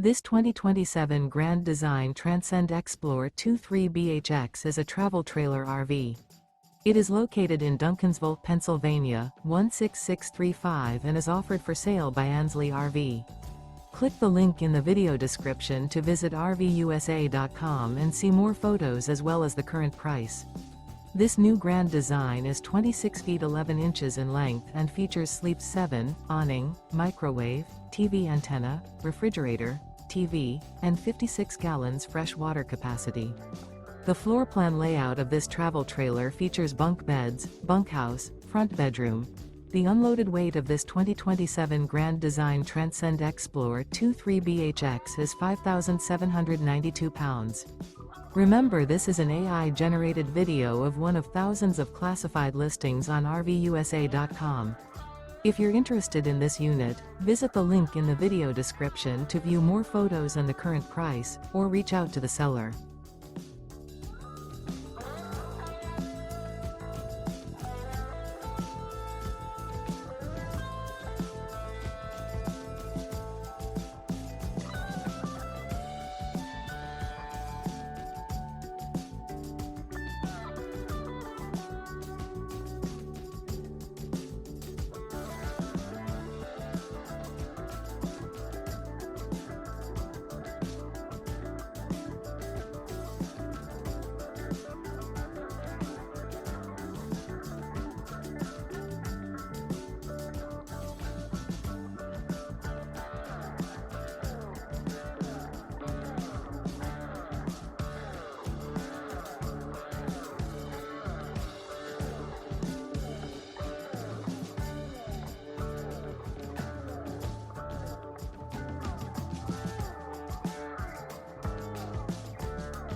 This 2027 Grand Design Transcend Xplor 23BHX is a travel trailer RV. It is located in Duncansville, Pennsylvania, 16635 and is offered for sale by Ansley RV. Click the link in the video description to visit RVUSA.com and see more photos as well as the current price. This new Grand Design is 26 feet 11 inches in length and features Sleep 7, awning, microwave, TV antenna, refrigerator, TV, and 56 gallons fresh water capacity. The floor plan layout of this travel trailer features bunk beds, bunkhouse, front bedroom. The unloaded weight of this 2027 Grand Design Transcend Xplor 23BHX is 5,792 pounds. Remember, this is an AI-generated video of one of thousands of classified listings on RVUSA.com. If you're interested in this unit, visit the link in the video description to view more photos and the current price, or reach out to the seller.